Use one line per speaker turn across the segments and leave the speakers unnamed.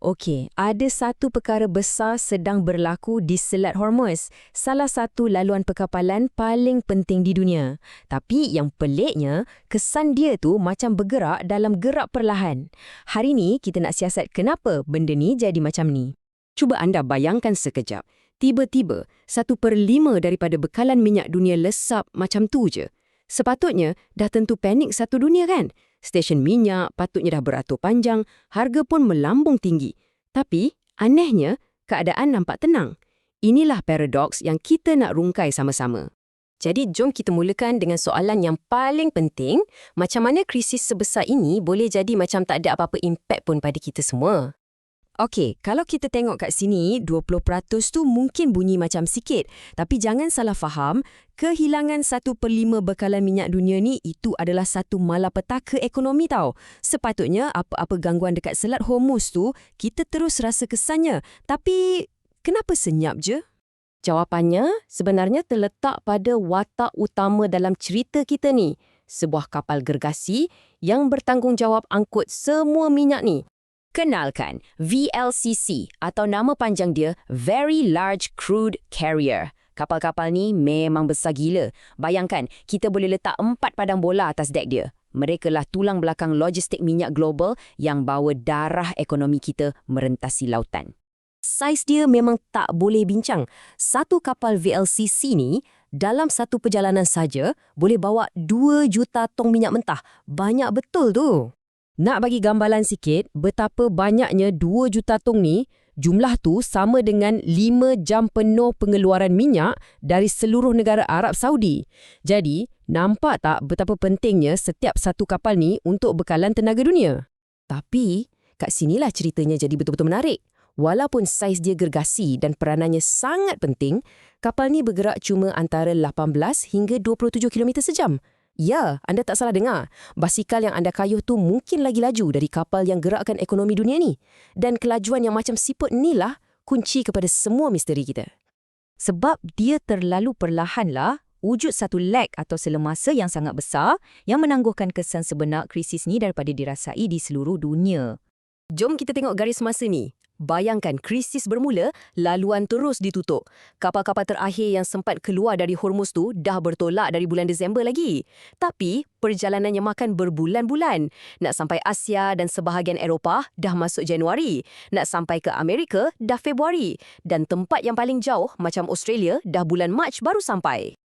Okey, ada satu perkara besar sedang berlaku di Selat Hormuz, salah satu laluan perkapalan paling penting di dunia. Tapi yang peliknya, kesan dia tu macam bergerak dalam gerak perlahan. Hari ni kita nak siasat kenapa benda ni jadi macam ni.
Cuba anda bayangkan sekejap. Tiba-tiba, 1/5 daripada bekalan minyak dunia lesap macam tu je. Sepatutnya, dah tentu panik satu dunia kan? Stesen minyak patutnya dah beratur panjang, harga pun melambung tinggi. Tapi, anehnya, keadaan nampak tenang. Inilah paradoks yang kita nak rungkai sama-sama.
Jadi, jom kita mulakan dengan soalan yang paling penting, macam mana krisis sebesar ini boleh jadi macam tak ada apa-apa impak pun pada kita semua? Okey, kalau kita tengok kat sini, 20% tu mungkin bunyi macam sikit. Tapi jangan salah faham, kehilangan 1/5 bekalan minyak dunia ni itu adalah satu malapetaka ekonomi tau. Sepatutnya apa-apa gangguan dekat Selat Hormuz tu, kita terus rasa kesannya. Tapi, kenapa senyap je?
Jawapannya sebenarnya terletak pada watak utama dalam cerita kita ni. Sebuah kapal gergasi yang bertanggungjawab angkut semua minyak ni.
Kenalkan, VLCC atau nama panjang dia Very Large Crude Carrier. Kapal-kapal ni memang besar gila. Bayangkan, kita boleh letak 4 padang bola atas dek dia. Mereka lah tulang belakang logistik minyak global yang bawa darah ekonomi kita merentasi lautan. Saiz dia memang tak boleh bincang. Satu kapal VLCC ni, dalam satu perjalanan saja, boleh bawa 2 juta tong minyak mentah. Banyak betul tu.
Nak bagi gambaran sikit, betapa banyaknya 2 juta tong ni, jumlah tu sama dengan 5 jam penuh pengeluaran minyak dari seluruh negara Arab Saudi. Jadi, nampak tak betapa pentingnya setiap satu kapal ni untuk bekalan tenaga dunia?
Tapi, kat sinilah ceritanya jadi betul-betul menarik. Walaupun saiz dia gergasi dan peranannya sangat penting, kapal ni bergerak cuma antara 18 hingga 27 km sejam. Ya, anda tak salah dengar. Basikal yang anda kayuh tu mungkin lagi laju dari kapal yang gerakkan ekonomi dunia ni. Dan kelajuan yang macam siput inilah kunci kepada semua misteri kita. Sebab dia terlalu perlahan lah, wujud satu lag atau selemasa yang sangat besar yang menangguhkan kesan sebenar krisis ni daripada dirasai di seluruh dunia. Jom kita tengok garis masa ni. Bayangkan krisis bermula, laluan terus ditutup. Kapal-kapal terakhir yang sempat keluar dari Hormuz tu dah bertolak dari bulan Disember lagi. Tapi, perjalanannya makan berbulan-bulan. Nak sampai Asia dan sebahagian Eropah dah masuk Januari. Nak sampai ke Amerika dah Februari. Dan tempat yang paling jauh macam Australia dah bulan Mac baru sampai.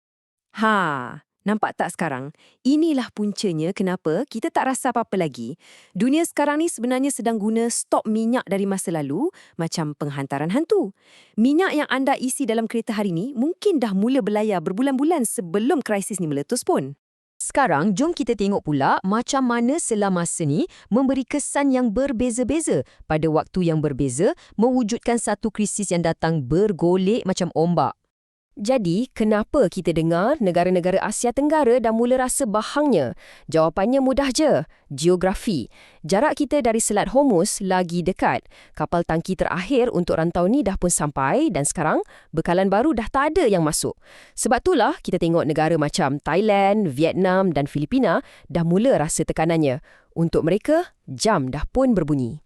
Nampak tak sekarang? Inilah puncanya kenapa kita tak rasa apa-apa lagi. Dunia sekarang ni sebenarnya sedang guna stok minyak dari masa lalu macam penghantaran hantu. Minyak yang anda isi dalam kereta hari ni mungkin dah mula berlayar berbulan-bulan sebelum krisis ni meletus pun. Sekarang, jom kita tengok pula macam mana selamasa ni memberi kesan yang berbeza-beza pada waktu yang berbeza mewujudkan satu krisis yang datang bergolek macam ombak. Jadi, kenapa kita dengar negara-negara Asia Tenggara dah mula rasa bahangnya? Jawapannya mudah je. Geografi. Jarak kita dari Selat Hormuz lagi dekat. Kapal tangki terakhir untuk rantau ni dah pun sampai dan sekarang bekalan baru dah tak ada yang masuk. Sebab itulah kita tengok negara macam Thailand, Vietnam dan Filipina dah mula rasa tekanannya. Untuk mereka, jam dah pun berbunyi.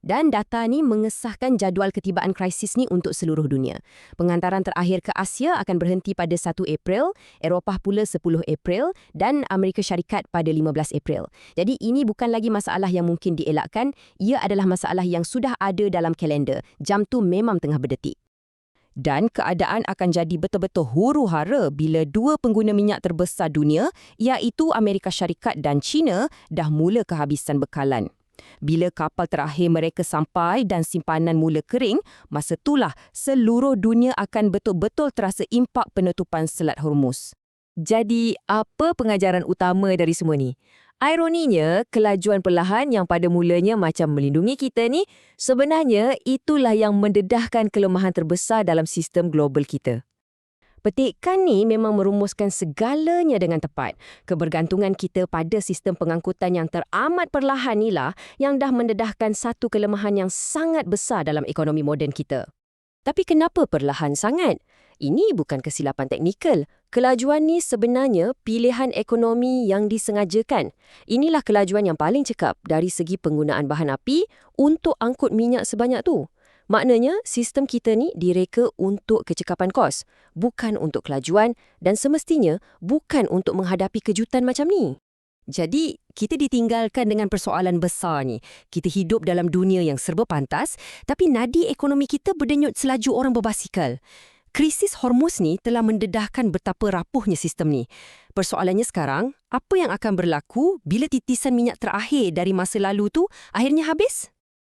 Dan data ni mengesahkan jadual ketibaan krisis ni untuk seluruh dunia. Penghantaran terakhir ke Asia akan berhenti pada 1 April, Eropah pula 10 April dan Amerika Syarikat pada 15 April. Jadi ini bukan lagi masalah yang mungkin dielakkan, ia adalah masalah yang sudah ada dalam kalender. Jam tu memang tengah berdetik. Dan keadaan akan jadi betul-betul huru-hara bila dua pengguna minyak terbesar dunia, iaitu Amerika Syarikat dan China, dah mula kehabisan bekalan. Bila kapal terakhir mereka sampai dan simpanan mula kering, masa itulah seluruh dunia akan betul-betul terasa impak penutupan Selat Hormuz. Jadi, apa pengajaran utama dari semua ni? Ironinya, kelajuan perlahan yang pada mulanya macam melindungi kita ni, sebenarnya itulah yang mendedahkan kelemahan terbesar dalam sistem global kita. Petikan ni memang merumuskan segalanya dengan tepat. Kebergantungan kita pada sistem pengangkutan yang teramat perlahan inilah yang dah mendedahkan satu kelemahan yang sangat besar dalam ekonomi moden kita. Tapi kenapa perlahan sangat? Ini bukan kesilapan teknikal. Kelajuan ni sebenarnya pilihan ekonomi yang disengajakan. Inilah kelajuan yang paling cekap dari segi penggunaan bahan api untuk angkut minyak sebanyak tu. Maknanya, sistem kita ni direka untuk kecekapan kos, bukan untuk kelajuan dan semestinya bukan untuk menghadapi kejutan macam ni.
Jadi, kita ditinggalkan dengan persoalan besar ni. Kita hidup dalam dunia yang serba pantas, tapi nadi ekonomi kita berdenyut selaju orang berbasikal. Krisis Hormuz ni telah mendedahkan betapa rapuhnya sistem ni. Persoalannya sekarang, apa yang akan berlaku bila titisan minyak terakhir dari masa lalu tu akhirnya habis?